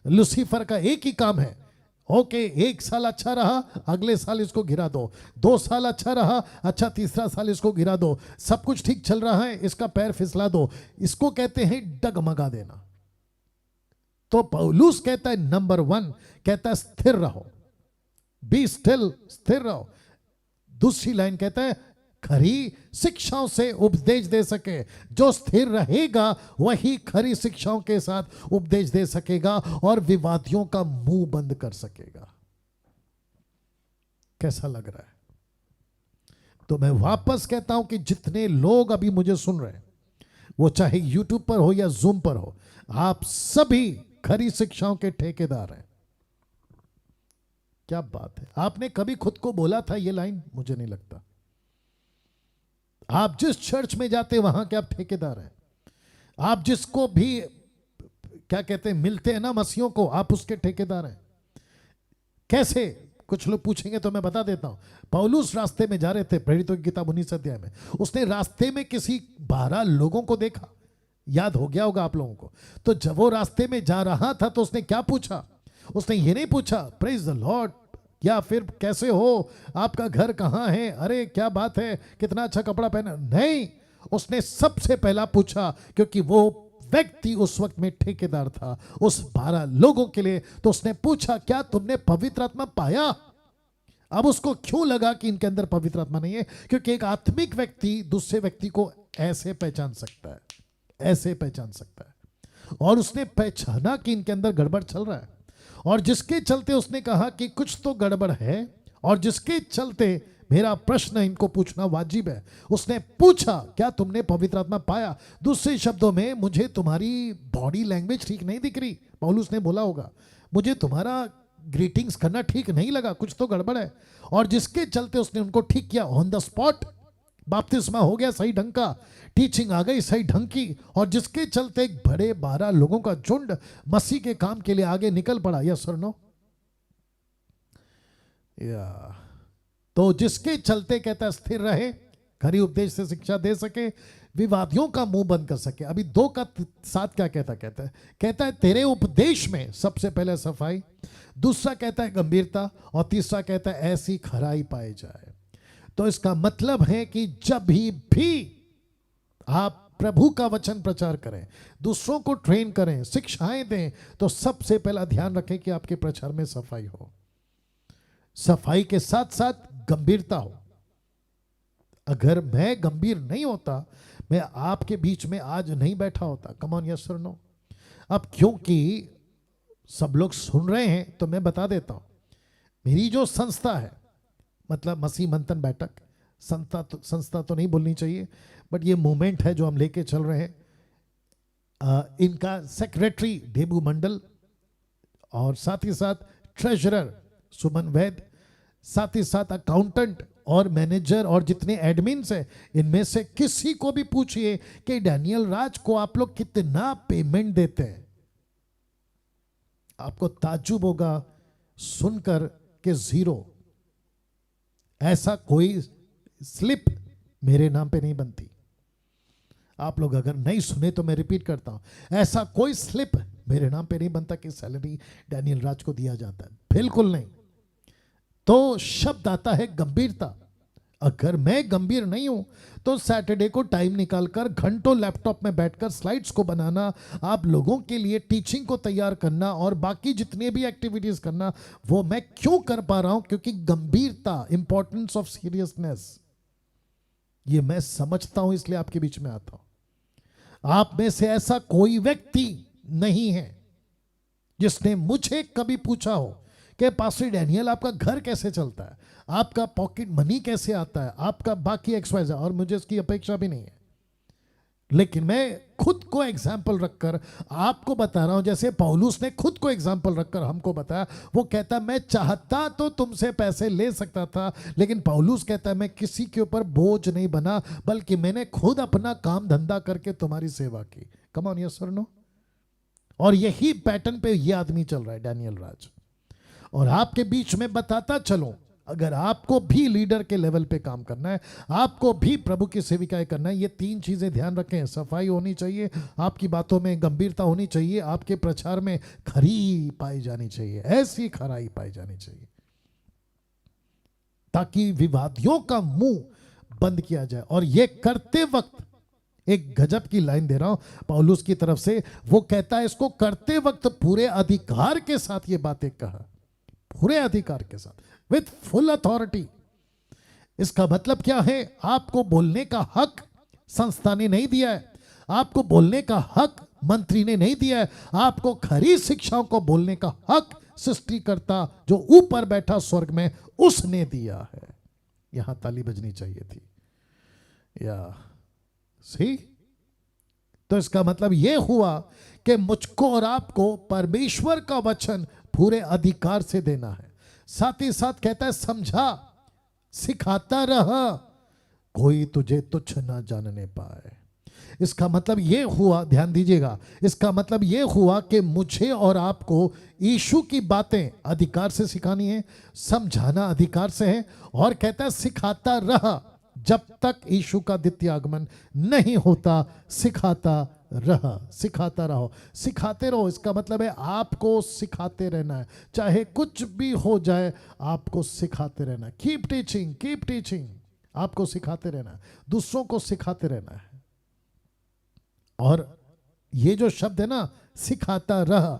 लूसीफर का एक ही काम है, ओके, 1 साल अच्छा रहा, अगले साल इसको गिरा दो, 2 साल अच्छा रहा, अच्छा तीसरा साल इसको गिरा दो, सब कुछ ठीक चल रहा है, इसका पैर फिसला दो। इसको कहते हैं डगमगा देना। तो पौलुस कहता है नंबर 1, कहता है स्थिर रहो, बी स्टिल, स्थिर रहो। दूसरी लाइन कहता है खरी शिक्षाओं से उपदेश दे सके। जो स्थिर रहेगा वही खरी शिक्षाओं के साथ उपदेश दे सकेगा और विवादियों का मुंह बंद कर सकेगा। कैसा लग रहा है? तो मैं वापस कहता हूं कि जितने लोग अभी मुझे सुन रहे हैं, वो चाहे यूट्यूब पर हो या जूम पर हो, आप सभी खरी शिक्षाओं के ठेकेदार हैं। क्या बात है! आपने कभी खुद को बोला था ये लाइन? मुझे नहीं लगता। आप जिस चर्च में जाते वहां के आप ठेकेदार हैं। आप जिसको भी क्या कहते हैं मिलते हैं ना मसीहों को, आप उसके ठेकेदार हैं। कैसे? कुछ लोग पूछेंगे तो मैं बता देता हूं। पौलुस रास्ते में जा रहे थे, प्रेरितों की किताब 19 अध्याय में, उसने रास्ते में किसी 12 लोगों को देखा, याद हो गया होगा आप लोगों को। तो जब वो रास्ते में जा रहा था तो उसने क्या पूछा? उसने ये नहीं पूछा प्रेज द लॉर्ड या फिर कैसे हो, आपका घर कहाँ है, अरे क्या बात है, कितना अच्छा कपड़ा पहना। नहीं, उसने सबसे पहला पूछा, क्योंकि वो व्यक्ति उस वक्त में ठेकेदार था उस 12 लोगों के लिए। तो उसने पूछा क्या तुमने पवित्र आत्मा पाया? अब उसको क्यों लगा कि इनके अंदर पवित्र आत्मा नहीं है? क्योंकि एक आत्मिक व्यक्ति दूसरे व्यक्ति को ऐसे पहचान सकता है, ऐसे पहचान सकता है। और उसने पहचाना कि इनके अंदर गड़बड़ चल रहा है, और जिसके चलते उसने कहा कि कुछ तो गड़बड़ है, और जिसके चलते मेरा प्रश्न इनको पूछना वाजिब है। उसने पूछा क्या तुमने पवित्र आत्मा पाया? दूसरे शब्दों में, मुझे तुम्हारी बॉडी लैंग्वेज ठीक नहीं दिख रही। पौलुस ने बोला होगा मुझे तुम्हारा ग्रीटिंग्स करना ठीक नहीं लगा, कुछ तो गड़बड़ है। और जिसके चलते उसने उनको ठीक किया ऑन द स्पॉट। बपतिस्मा हो गया सही ढंग का, टीचिंग आ गई सही ढंग की, और जिसके चलते एक बड़े 12 लोगों का झुंड मसीह के काम के लिए आगे निकल पड़ा। यस और नो? या तो जिसके चलते कहता है स्थिर रहे, खरी उपदेश से शिक्षा दे सके, विवादियों का मुंह बंद कर सके। अभी 2 का साथ क्या कहता है तेरे उपदेश में सबसे पहले सफाई, दूसरा कहता है गंभीरता, और तीसरा कहता है ऐसी खराई पाई जाए। तो इसका मतलब है कि जब भी आप प्रभु का वचन प्रचार करें, दूसरों को ट्रेन करें, शिक्षाएं दें, तो सबसे पहला ध्यान रखें कि आपके प्रचार में सफाई हो, सफाई के साथ साथ गंभीरता हो। अगर मैं गंभीर नहीं होता, मैं आपके बीच में आज नहीं बैठा होता। कम ऑन, यस और नो? अब क्योंकि सब लोग सुन रहे हैं तो मैं बता देता हूं, मेरी जो संस्था है, मतलब मसीह मंथन बैठक, संस्था तो नहीं बोलनी चाहिए, बट ये मूवमेंट है जो हम लेके चल रहे हैं। इनका सेक्रेटरी डेबू मंडल, और साथ ही साथ ट्रेजरर सुमन वैद, साथ ही साथ अकाउंटेंट और मैनेजर और जितने एडमिन्स हैं, इनमें से किसी को भी पूछिए कि डैनियल राज को आप लोग कितना पेमेंट देते हैं, आपको ताज्जुब होगा सुनकर कि 0। ऐसा कोई स्लिप मेरे नाम पे नहीं बनती। आप लोग अगर नहीं सुने तो मैं रिपीट करता हूं, ऐसा कोई स्लिप मेरे नाम पे नहीं बनता कि सैलरी डैनियल राज को दिया जाता है, बिल्कुल नहीं। तो शब्द आता है गंभीरता। अगर मैं गंभीर नहीं हूं तो सैटरडे को टाइम निकालकर घंटों लैपटॉप में बैठकर स्लाइड्स को बनाना, आप लोगों के लिए टीचिंग को तैयार करना और बाकी जितने भी एक्टिविटीज करना, वो मैं क्यों कर पा रहा हूं? क्योंकि गंभीरता, इंपॉर्टेंस ऑफ सीरियसनेस, ये मैं समझता हूं, इसलिए आपके बीच में आता हूं। आप में से ऐसा कोई व्यक्ति नहीं है जिसने मुझे कभी पूछा हो कि पास्टर डैनियल आपका घर कैसे चलता है, आपका पॉकेट मनी कैसे आता है, आपका बाकी एक्सवाइज, और मुझे इसकी अपेक्षा भी नहीं है। लेकिन मैं खुद को एग्जाम्पल रखकर आपको बता रहा हूं, जैसे पौलुस ने खुद को एग्जाम्पल रखकर हमको बताया। वो कहता मैं चाहता तो तुमसे पैसे ले सकता था, लेकिन पौलुस कहता है मैं किसी के ऊपर बोझ नहीं बना, बल्कि मैंने खुद अपना काम धंधा करके तुम्हारी सेवा की। कम ऑन, यस और नो? और यही पैटर्न पे ये आदमी चल रहा है, डैनियल राज। और आपके बीच में बताता चलूं, अगर आपको भी लीडर के लेवल पे काम करना है, आपको भी प्रभु की सेविकाएं करना है, ये 3 चीजें ध्यान रखें। सफाई होनी चाहिए, आपकी बातों में गंभीरता होनी चाहिए, आपके प्रचार में खरी पाई जानी चाहिए, ऐसी खराई पाई जानी चाहिए, ताकि विवादियों का मुंह बंद किया जाए। और ये करते वक्त एक गजब की लाइन दे रहा हूं पौलुस की तरफ से, वो कहता है इसको करते वक्त पूरे अधिकार के साथ ये बातें कहा, पूरे अधिकार के साथ, विथ फुल अथॉरिटी। इसका मतलब क्या है? आपको बोलने का हक संस्था ने नहीं दिया है, आपको बोलने का हक मंत्री ने नहीं दिया है, आपको खरी शिक्षाओं को बोलने का हक सृष्टिकर्ता जो ऊपर बैठा स्वर्ग में उसने दिया है। यहां ताली बजनी चाहिए थी या सी। तो इसका मतलब यह हुआ कि मुझको और आपको परमेश्वर का वचन पूरे अधिकार से देना है। साथ ही साथ कहता है समझा, सिखाता रहा, कोई तुझे तुच्छ ना जानने पाए। इसका मतलब यह हुआ, ध्यान दीजिएगा, इसका मतलब यह हुआ कि मुझे और आपको यीशु की बातें अधिकार से सिखानी है, समझाना अधिकार से है, और कहता है सिखाता रहा, जब तक यीशु का द्वितीय आगमन नहीं होता सिखाता रहा। सिखाता रहो, सिखाते रहो। इसका मतलब है आपको सिखाते रहना है, चाहे कुछ भी हो जाए आपको सिखाते रहना है। कीप टीचिंग, कीप टीचिंग, आपको सिखाते रहना है, दूसरों को सिखाते रहना है। और ये जो शब्द है ना, सिखाता रहा,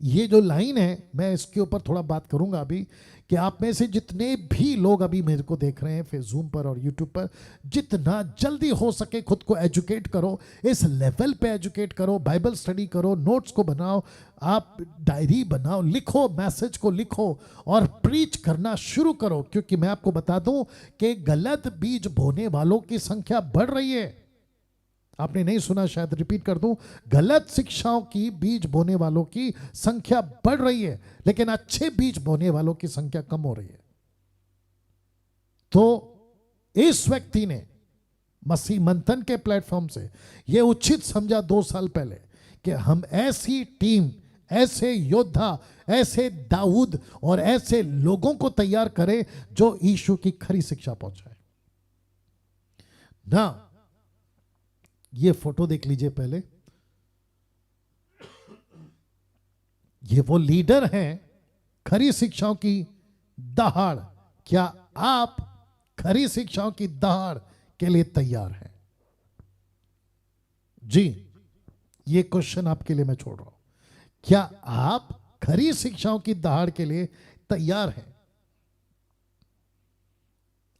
ये जो लाइन है, मैं इसके ऊपर थोड़ा बात करूंगा अभी, कि आप में से जितने भी लोग अभी मेरे को देख रहे हैं फिर जूम पर और यूट्यूब पर, जितना जल्दी हो सके खुद को एजुकेट करो, इस लेवल पे एजुकेट करो, बाइबल स्टडी करो, नोट्स को बनाओ, आप डायरी बनाओ, लिखो, मैसेज को लिखो और प्रीच करना शुरू करो। क्योंकि मैं आपको बता दूं कि गलत बीज बोने वालों की संख्या बढ़ रही है। आपने नहीं सुना, शायद रिपीट कर दूं, गलत शिक्षाओं की बीज बोने वालों की संख्या बढ़ रही है, लेकिन अच्छे बीज बोने वालों की संख्या कम हो रही है। तो इस व्यक्ति ने मसीह मंथन के प्लेटफॉर्म से यह उचित समझा 2 साल पहले कि हम ऐसी टीम, ऐसे योद्धा, ऐसे दाऊद और ऐसे लोगों को तैयार करें जो यीशु की खरी शिक्षा पहुंचाए ना। ये फोटो देख लीजिए पहले, ये वो लीडर हैं खरी शिक्षाओं की दहाड़। क्या आप खरी शिक्षाओं की दहाड़ के लिए तैयार हैं? जी, ये क्वेश्चन आपके लिए मैं छोड़ रहा हूं। क्या आप खरी शिक्षाओं की दहाड़ के लिए तैयार हैं?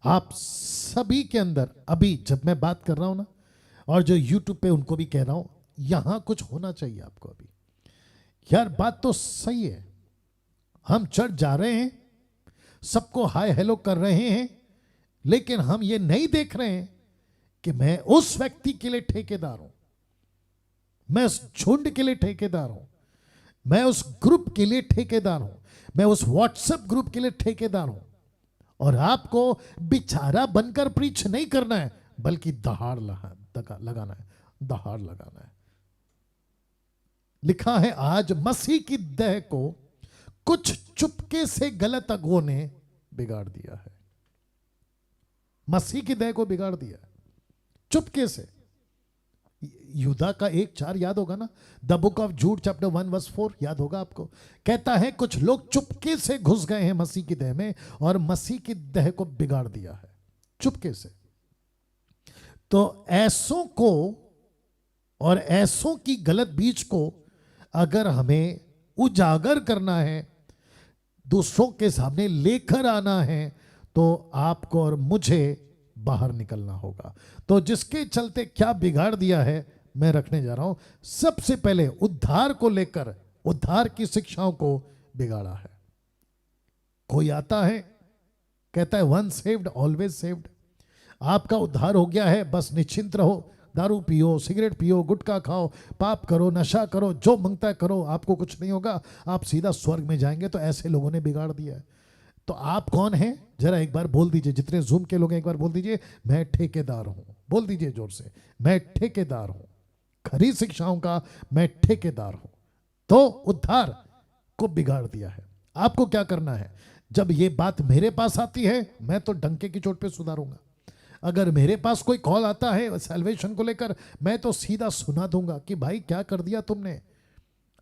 आप सभी के अंदर, अभी जब मैं बात कर रहा हूं ना, और जो YouTube पे उनको भी कह रहा हूं, यहां कुछ होना चाहिए आपको अभी। यार बात तो सही है, हम चर्च जा रहे हैं, सबको हाय हेलो कर रहे हैं, लेकिन हम ये नहीं देख रहे हैं कि मैं उस व्यक्ति के लिए ठेकेदार हूं, मैं उस झुंड के लिए ठेकेदार हूं, मैं उस ग्रुप के लिए ठेकेदार हूं, मैं उस व्हाट्सएप ग्रुप के लिए ठेकेदार हूं। और आपको बेचारा बनकर प्रीच नहीं करना है, बल्कि दहाड़ लगाना है, दहाड़ लगाना है। लिखा है आज मसीह की देह को कुछ चुपके से गलत अगुओं ने बिगाड़ दिया है। मसीह की देह को बिगाड़ दिया चुपके से। यूदा का 1:4 याद होगा ना, द बुक ऑफ जूड चैप्टर 1:4 याद होगा आपको। कहता है कुछ लोग चुपके से घुस गए हैं मसीह की देह में और मसीह की देह को बिगाड़ दिया है चुपके से। तो ऐसों को और ऐसों की गलत बीज को अगर हमें उजागर करना है, दूसरों के सामने लेकर आना है, तो आपको और मुझे बाहर निकलना होगा। तो जिसके चलते क्या बिगाड़ दिया है मैं रखने जा रहा हूं। सबसे पहले उद्धार को लेकर, उद्धार की शिक्षाओं को बिगाड़ा है। कोई आता है कहता है वन सेव्ड ऑलवेज सेव्ड, आपका उद्धार हो गया है, बस निश्चिंत रहो, दारू पियो, सिगरेट पियो, गुटखा खाओ, पाप करो, नशा करो, जो मांगता है करो, आपको कुछ नहीं होगा, आप सीधा स्वर्ग में जाएंगे। तो ऐसे लोगों ने बिगाड़ दिया है। तो आप कौन हैं? जरा एक बार बोल दीजिए, जितने जूम के लोग हैं एक बार बोल दीजिए, मैं ठेकेदार हूं। बोल दीजिए जोर से, मैं ठेकेदार हूं, खरी शिक्षाओं का मैं ठेकेदार हूं। तो उद्धार को बिगाड़ दिया है। आपको क्या करना है? जब ये बात मेरे पास आती है मैं तो डंके की चोट पे सुधारूंगा। अगर मेरे पास कोई कॉल आता है सैल्वेशन को लेकर, मैं तो सीधा सुना दूंगा कि भाई क्या कर दिया तुमने।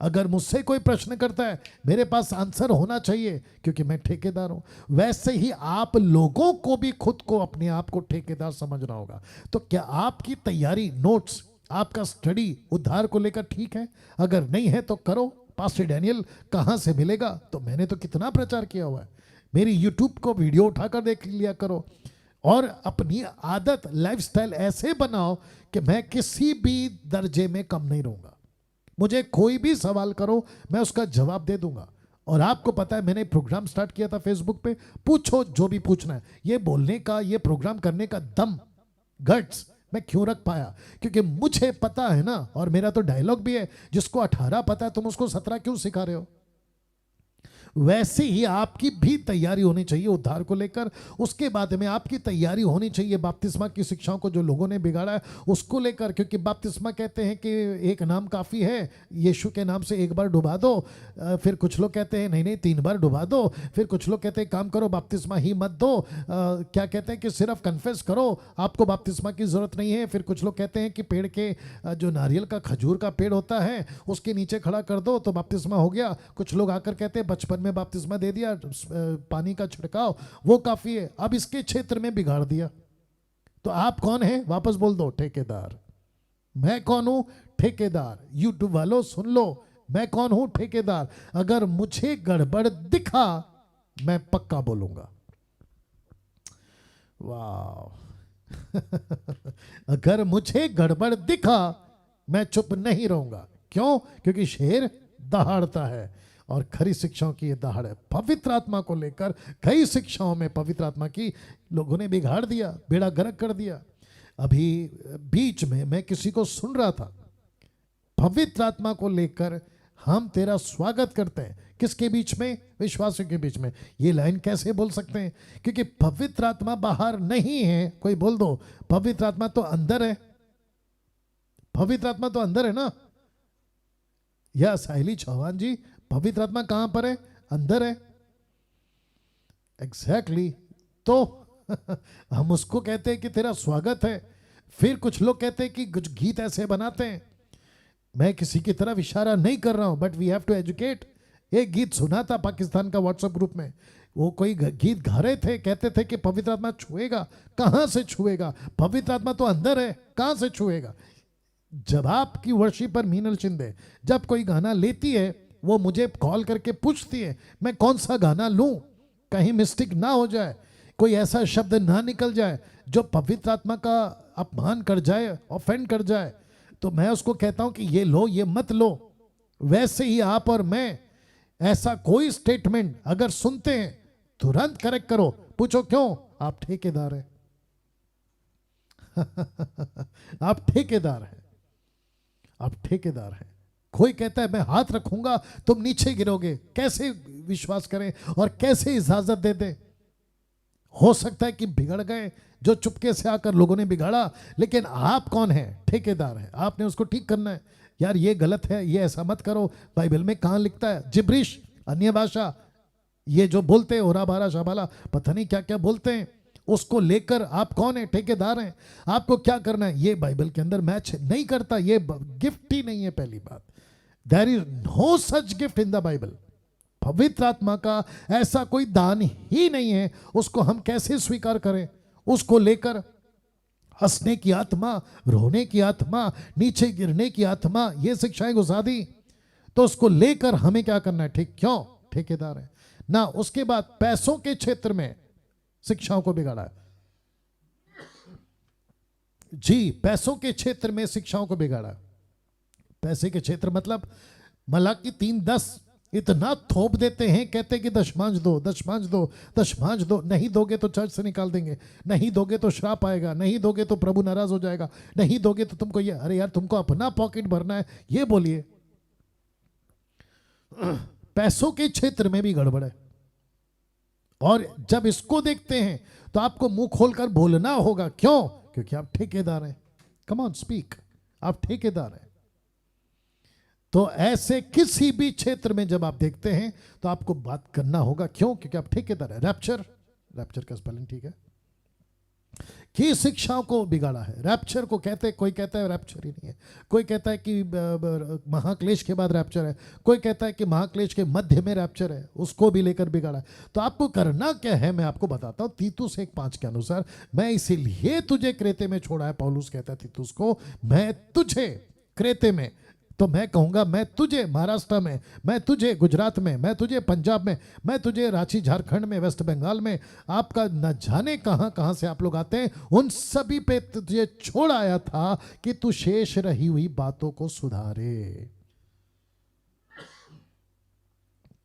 अगर मुझसे कोई प्रश्न करता है मेरे पास आंसर होना चाहिए, क्योंकि मैं ठेकेदार हूं। वैसे ही आप लोगों को भी खुद को, अपने आप को ठेकेदार समझना होगा। तो क्या आपकी तैयारी, नोट्स, आपका स्टडी उद्धार को लेकर ठीक है? अगर नहीं है तो करो। पास्टर डैनियल कहां से मिलेगा? तो मैंने तो कितना प्रचार किया हुआ है। मेरी यूट्यूब को वीडियो उठाकर देख लिया करो और अपनी आदत, लाइफस्टाइल ऐसे बनाओ कि मैं किसी भी दर्जे में कम नहीं रहूंगा। मुझे कोई भी सवाल करो मैं उसका जवाब दे दूंगा। और आपको पता है मैंने प्रोग्राम स्टार्ट किया था फेसबुक पे, पूछो जो भी पूछना है। ये बोलने का, ये प्रोग्राम करने का दम, गट्स मैं क्यों रख पाया? क्योंकि मुझे पता है ना, और मेरा तो डायलॉग भी है, जिसको 18 पता है तुम उसको 17 क्यों सिखा रहे हो? वैसे ही आपकी भी तैयारी होनी चाहिए उद्धार को लेकर। उसके बाद में आपकी तैयारी होनी चाहिए बपतिस्मा की शिक्षाओं को जो लोगों ने बिगाड़ा है उसको लेकर। क्योंकि बपतिस्मा कहते हैं कि एक नाम काफ़ी है, यीशु के नाम से एक बार डुबा दो। फिर कुछ लोग कहते हैं नहीं नहीं 3 बार डुबा दो। फिर कुछ लोग कहते हैं काम करो बपतिस्मा ही मत दो। क्या कहते हैं कि सिर्फ कन्फेस करो, आपको बपतिस्मा की ज़रूरत नहीं है। फिर कुछ लोग कहते हैं कि पेड़ के जो नारियल का, खजूर का पेड़ होता है उसके नीचे खड़ा कर दो तो बपतिस्मा हो गया। कुछ लोग आकर कहते हैं बचपन में बपतिस्मा दे दिया, पानी का छिड़काव वो काफी है। अब इसके क्षेत्र में बिगाड़ दिया। तो आप कौन हैं? वापस बोल दो, ठेकेदार। मैं कौन हूं? ठेकेदार। यूट्यूब वालों सुन लो, मैं कौन हूं? ठेकेदार। अगर मुझे गड़बड़ दिखा मैं पक्का बोलूंगा। वाह अगर मुझे गड़बड़ दिखा मैं चुप नहीं रहूंगा। क्यों? क्योंकि शेर दहाड़ता है और खरी शिक्षाओं की ये दहाड़ है। पवित्र आत्मा को लेकर कई शिक्षाओं में पवित्र आत्मा की लोगों ने बिगाड़ दिया, बेड़ा गर्क कर दिया। अभी बीच में मैं किसी को सुन रहा था, पवित्र आत्मा को लेकर हम तेरा स्वागत करते हैं। किसके बीच में? विश्वासियों के बीच में। ये लाइन कैसे बोल सकते हैं? क्योंकि पवित्र आत्मा बाहर नहीं है। कोई बोल दो, पवित्र आत्मा तो अंदर है। पवित्र आत्मा तो अंदर है ना। या साहिली चौहान जी, पवित्र आत्मा कहां पर है? अंदर है। एग्जैक्टली तो हम उसको कहते हैं कि तेरा स्वागत है। फिर कुछ लोग कहते हैं कि कुछ गीत ऐसे बनाते हैं। मैं किसी की तरफ इशारा नहीं कर रहा हूं, but we have to educate. एक गीत सुना था पाकिस्तान का व्हाट्सएप ग्रुप में, वो कोई गीत गा रहे थे, कहते थे कि पवित्र आत्मा छुएगा। कहां से छुएगा? पवित्र आत्मा तो अंदर है, कहां से छुएगा? जब आपकी वर्शिपर मीनल शिंदे जब कोई गाना लेती है, वो मुझे कॉल करके पूछती है मैं कौन सा गाना लूं, कहीं मिस्टेक ना हो जाए, कोई ऐसा शब्द ना निकल जाए जो पवित्र आत्मा का अपमान कर जाए, ऑफेंड कर जाए। तो मैं उसको कहता हूं कि ये लो, ये मत लो। वैसे ही आप और मैं, ऐसा कोई स्टेटमेंट अगर सुनते हैं तुरंत करेक्ट करो। पूछो क्यों? आप ठेकेदार हैं आप ठेकेदार हैं, आप ठेकेदार हैं। कोई कहता है मैं हाथ रखूंगा तुम नीचे गिरोगे, कैसे विश्वास करें और कैसे इजाजत दे दें? हो सकता है कि बिगड़ गए, जो चुपके से आकर लोगों ने बिगाड़ा, लेकिन आप कौन हैं? ठेकेदार हैं। आपने उसको ठीक करना है। यार ये गलत है, ये ऐसा मत करो। बाइबल में कहां लिखता है? जिब्रिश, अन्य भाषा, ये जो बोलते हैं ओरा बारा शाबाला, पता नहीं क्या क्या बोलते हैं, उसको लेकर आप कौन है? ठेकेदार हैं। आपको क्या करना है? ये बाइबल के अंदर मैच नहीं करता, ये गिफ्ट ही नहीं है। पहली बात, there is no such gift in the Bible. पवित्र आत्मा का ऐसा कोई दान ही नहीं है, उसको हम कैसे स्वीकार करें? उसको लेकर हंसने की आत्मा, रोने की आत्मा, नीचे गिरने की आत्मा, ये शिक्षाएं घुसा दी। तो उसको लेकर हमें क्या करना है? ठीक क्यों? ठेकेदार है ना। उसके बाद पैसों के क्षेत्र में शिक्षाओं को बिगाड़ा है जी, पैसों के क्षेत्र में शिक्षाओं को बिगाड़ा। पैसे के क्षेत्र मतलब मलाकी 3:10 इतना थोप देते हैं, कहते हैं कि दशमांश दो, दशमांश दो, दशमांश दो। नहीं दोगे तो चर्च से निकाल देंगे, नहीं दोगे तो श्राप आएगा, नहीं दोगे तो प्रभु नाराज हो जाएगा, नहीं दोगे तो तुमको ये। अरे यार तुमको अपना पॉकेट भरना है, ये बोलिए। पैसों के क्षेत्र में भी गड़बड़ है। और जब इसको देखते हैं तो आपको मुंह खोलकर बोलना होगा। क्यों? क्योंकि आप ठेकेदार हैं। कम ऑन स्पीक, आप ठेकेदार हैं। तो ऐसे किसी भी क्षेत्र में जब आप देखते हैं तो आपको बात करना होगा। क्यों? क्योंकि आप ठेकेदार है। रैप्चर का स्पेलिंग ठीक है कि शिक्षाओं को बिगाड़ा है। रैप्चर को कहते हैं, कोई कहता है रैप्चर ही नहीं है, कोई कहता है कि महाक्लेश के बाद रैप्चर है, कोई कहता है कि महाक्लेश के मध्य में रैप्चर है, उसको भी लेकर बिगाड़ा है। तो आपको करना क्या है, मैं आपको बताता हूं। तीतुस 1:5 के अनुसार, मैं इसीलिए तुझे क्रेते में छोड़ा है, पौलुस कहता है तीतुस को, मैं तुझे क्रेते में, तो मैं कहूंगा मैं तुझे महाराष्ट्र में, मैं तुझे गुजरात में, मैं तुझे पंजाब में, मैं तुझे रांची झारखंड में, वेस्ट बंगाल में, आपका न जाने कहां कहां से आप लोग आते हैं, उन सभी पे तुझे छोड़ आया था कि तू शेष रही हुई बातों को सुधारे।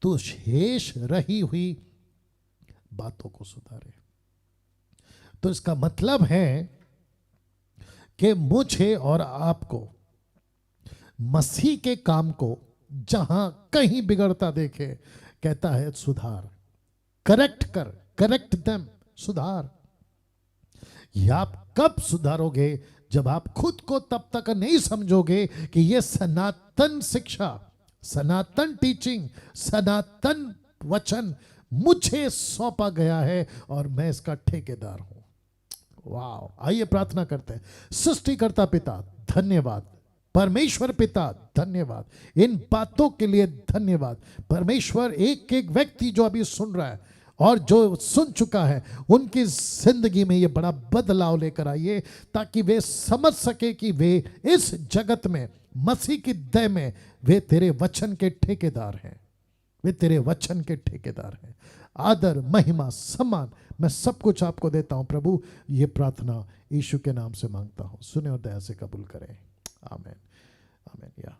तू शेष रही हुई बातों को सुधारे। तो इसका मतलब है कि मुझे और आपको मसीह के काम को जहां कहीं बिगड़ता देखे, कहता है सुधार, करेक्ट कर, करेक्ट देम, सुधार। ये आप कब सुधारोगे? जब आप खुद को तब तक नहीं समझोगे कि ये सनातन शिक्षा, सनातन टीचिंग, सनातन वचन मुझे सौंपा गया है और मैं इसका ठेकेदार हूं। वाह! आइए प्रार्थना करते हैं। सृष्टिकर्ता पिता धन्यवाद, परमेश्वर पिता धन्यवाद, इन बातों के लिए धन्यवाद। परमेश्वर, एक एक व्यक्ति जो अभी सुन रहा है और जो सुन चुका है, उनकी जिंदगी में ये बड़ा बदलाव लेकर आइए, ताकि वे समझ सके कि वे इस जगत में मसीह की दया में वे तेरे वचन के ठेकेदार हैं, वे तेरे वचन के ठेकेदार हैं। आदर, महिमा, सम्मान मैं सब कुछ आपको देता हूं प्रभु। ये प्रार्थना यीशु के नाम से मांगता हूं, सुने और दया से कबूल करें। आमीन, आमीन। या